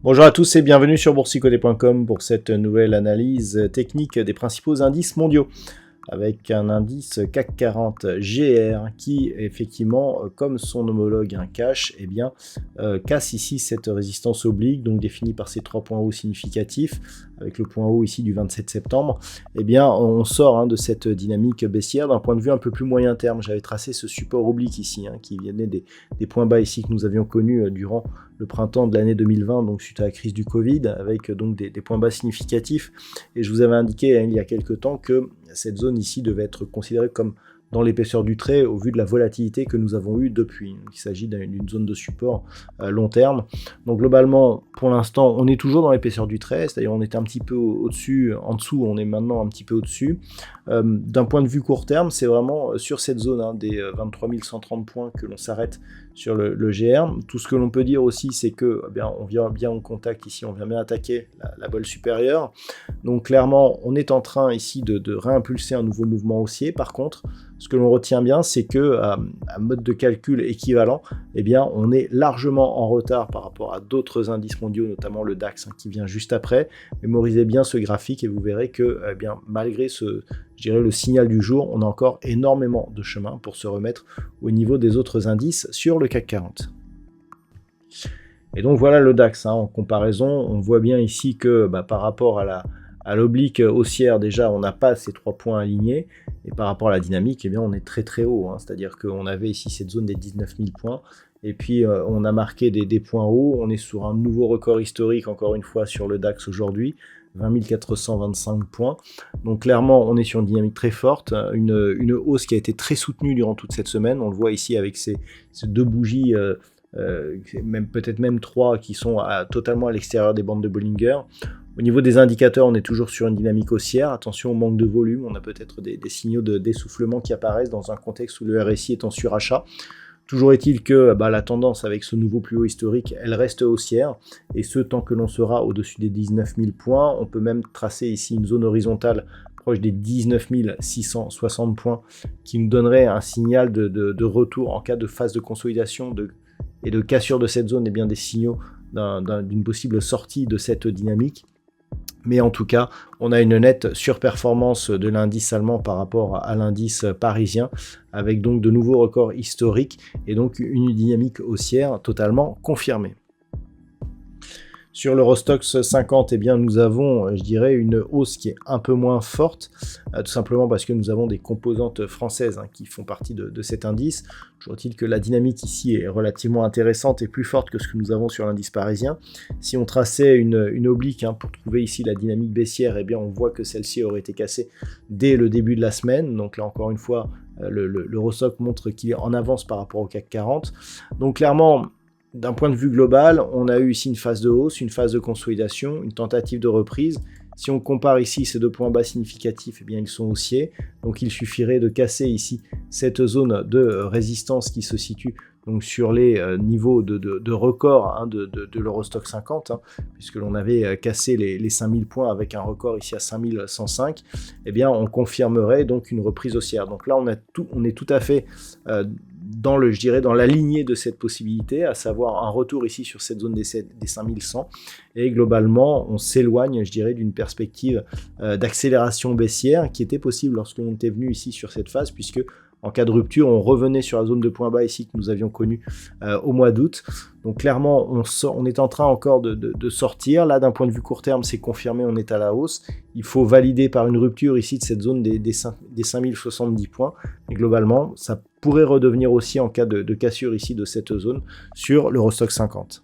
Bonjour à tous et bienvenue sur boursicoté.com pour cette nouvelle analyse technique des principaux indices mondiaux, avec un indice CAC 40 GR qui, effectivement, comme son homologue un cash, casse ici cette résistance oblique, donc définie par ces 3 points hauts significatifs, avec le point haut ici du 27 septembre. On sort de cette dynamique baissière d'un point de vue un peu plus moyen terme. J'avais tracé ce support oblique ici, qui venait des points bas ici que nous avions connus durant le printemps de l'année 2020, donc suite à la crise du Covid, avec donc des points bas significatifs. Et je vous avais indiqué il y a quelques temps que cette zone ici devait être considérée comme dans l'épaisseur du trait au vu de la volatilité que nous avons eue depuis. Il s'agit d'une zone de support long terme. Donc globalement, pour l'instant, on est toujours dans l'épaisseur du trait, c'est-à-dire on était un petit peu au-dessus, en dessous, on est maintenant un petit peu au-dessus. D'un point de vue court terme, c'est vraiment sur cette zone des 23 130 points que l'on s'arrête sur le GR. Tout ce que l'on peut dire aussi, c'est que on vient bien en contact ici, on vient bien attaquer la bolle supérieure. Donc clairement, on est en train ici de réimpulser un nouveau mouvement haussier. Par contre, ce que l'on retient bien, c'est que à mode de calcul équivalent, on est largement en retard par rapport à d'autres indices mondiaux, notamment le DAX qui vient juste après. Mémorisez bien ce graphique et vous verrez que malgré le signal du jour, on a encore énormément de chemin pour se remettre au niveau des autres indices sur le CAC 40. Et donc voilà le DAX, en comparaison, on voit bien ici que par rapport à l'oblique haussière, déjà on n'a pas ces 3 points alignés, et par rapport à la dynamique, on est très très haut, c'est-à-dire qu'on avait ici cette zone des 19 000 points, et puis on a marqué des points hauts, on est sur un nouveau record historique encore une fois sur le DAX aujourd'hui, 20 425 points. Donc clairement, on est sur une dynamique très forte, une hausse qui a été très soutenue durant toute cette semaine. On le voit ici avec ces 2 bougies, peut-être même 3, qui sont totalement à l'extérieur des bandes de Bollinger. Au niveau des indicateurs, on est toujours sur une dynamique haussière. Attention au manque de volume, on a peut-être des signaux d'essoufflement qui apparaissent dans un contexte où le RSI est en surachat. Toujours est-il que la tendance avec ce nouveau plus haut historique, elle reste haussière, et ce tant que l'on sera au-dessus des 19 000 points. On peut même tracer ici une zone horizontale proche des 19 660 points qui nous donnerait un signal de retour en cas de phase de consolidation et de cassure de cette zone, des signaux d'une possible sortie de cette dynamique. Mais en tout cas, on a une nette surperformance de l'indice allemand par rapport à l'indice parisien, avec donc de nouveaux records historiques et donc une dynamique haussière totalement confirmée. Sur l'Eurostoxx 50, nous avons, une hausse qui est un peu moins forte, tout simplement parce que nous avons des composantes françaises qui font partie de cet indice. Toujours est-il que la dynamique ici est relativement intéressante et plus forte que ce que nous avons sur l'indice parisien. Si on traçait une oblique pour trouver ici la dynamique baissière, on voit que celle-ci aurait été cassée dès le début de la semaine. Donc là, encore une fois, l'Eurostoxx montre qu'il est en avance par rapport au CAC 40. Donc clairement, d'un point de vue global, on a eu ici une phase de hausse, une phase de consolidation, une tentative de reprise. Si on compare ici ces 2 points bas significatifs, ils sont haussiers. Donc il suffirait de casser ici cette zone de résistance qui se situe donc sur les niveaux de record de l'Eurostoxx 50, puisque l'on avait cassé les 5000 points avec un record ici à 5105, on confirmerait donc une reprise haussière. Donc là, on est tout à fait dans la lignée de cette possibilité, à savoir un retour ici sur cette zone des 5100, et globalement, on s'éloigne, d'une perspective d'accélération baissière qui était possible lorsque l'on était venu ici sur cette phase, puisque en cas de rupture, on revenait sur la zone de point bas ici que nous avions connue au mois d'août. Donc clairement, on est en train encore de sortir. Là, d'un point de vue court terme, c'est confirmé, on est à la hausse. Il faut valider par une rupture ici de cette zone des 5070 points. Et globalement, ça pourrait redevenir aussi en cas de cassure ici de cette zone sur l'Eurostoxx 50.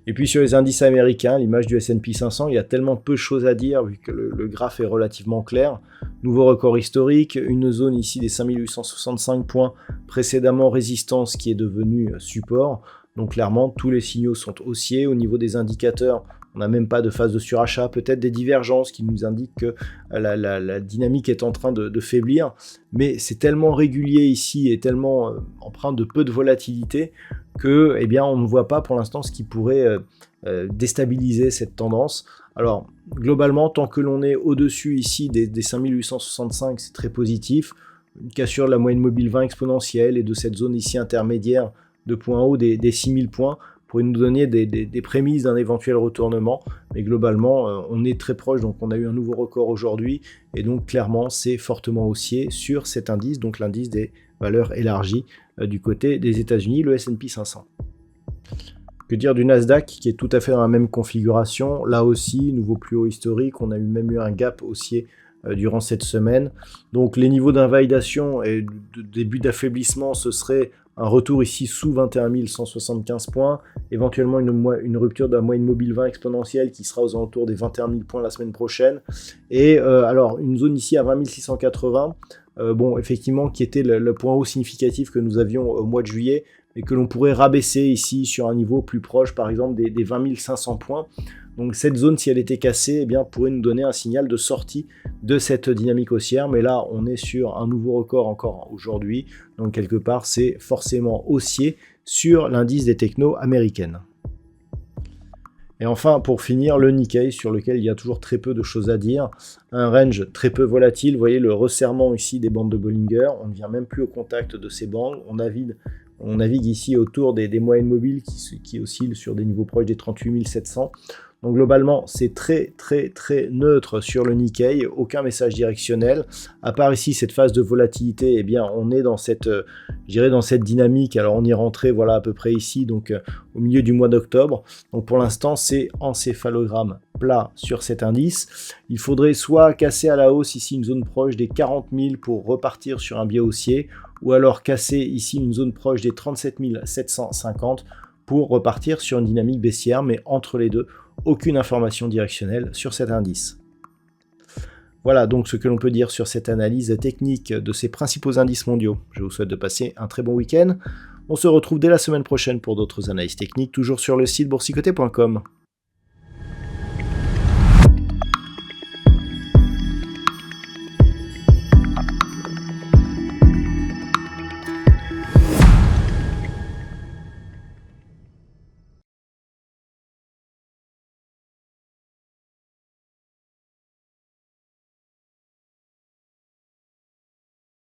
Et puis sur les indices américains, l'image du S&P 500, il y a tellement peu de choses à dire vu que le graphe est relativement clair. Nouveau record historique, une zone ici des 5865 points, précédemment résistance qui est devenue support. Donc clairement, tous les signaux sont haussiers. Au niveau des indicateurs, on n'a même pas de phase de surachat, peut-être des divergences qui nous indiquent que la dynamique est en train de faiblir, mais c'est tellement régulier ici et tellement empreint de peu de volatilité que, eh bien, on ne voit pas pour l'instant ce qui pourrait déstabiliser cette tendance. Alors, globalement, tant que l'on est au-dessus ici des 5865, c'est très positif. Une cassure de la moyenne mobile 20 exponentielle et de cette zone ici intermédiaire de points hauts des 6000 points pourrait nous donner des prémices d'un éventuel retournement. Mais globalement, on est très proche, donc on a eu un nouveau record aujourd'hui. Et donc, clairement, c'est fortement haussier sur cet indice, donc l'indice des valeurs élargies du côté des États-Unis, le S&P 500. Que dire du Nasdaq qui est tout à fait dans la même configuration. Là aussi, nouveau plus haut historique. On a même eu un gap haussier durant cette semaine. Donc les niveaux d'invalidation et de début d'affaiblissement, ce serait un retour ici sous 21 175 points, éventuellement une rupture de la moyenne mobile 20 exponentielle qui sera aux alentours des 21 000 points la semaine prochaine. Et alors une zone ici à 20 680, bon effectivement qui était le point haut significatif que nous avions au mois de juillet, mais que l'on pourrait rabaisser ici sur un niveau plus proche par exemple des 20 500 points. Donc cette zone, si elle était cassée, eh bien, pourrait nous donner un signal de sortie de cette dynamique haussière. Mais là, on est sur un nouveau record encore aujourd'hui. Donc quelque part, c'est forcément haussier sur l'indice des technos américaines. Et enfin, pour finir, le Nikkei, sur lequel il y a toujours très peu de choses à dire. Un range très peu volatile. Vous voyez le resserrement ici des bandes de Bollinger. On ne vient même plus au contact de ces bandes. On navigue ici autour des moyennes mobiles qui oscillent sur des niveaux proches des 38 700. Donc globalement, c'est très neutre sur le Nikkei, aucun message directionnel. À part ici cette phase de volatilité, eh bien on est dans cette, dans cette dynamique. Alors on y rentrait, voilà à peu près ici, donc au milieu du mois d'octobre. Donc pour l'instant, c'est encéphalogramme plat sur cet indice. Il faudrait soit casser à la hausse ici une zone proche des 40 000 pour repartir sur un biais haussier, ou alors casser ici une zone proche des 37 750 pour repartir sur une dynamique baissière, mais entre les deux, aucune information directionnelle sur cet indice. Voilà donc ce que l'on peut dire sur cette analyse technique de ces principaux indices mondiaux. Je vous souhaite de passer un très bon week-end. On se retrouve dès la semaine prochaine pour d'autres analyses techniques, toujours sur le site boursicoté.com.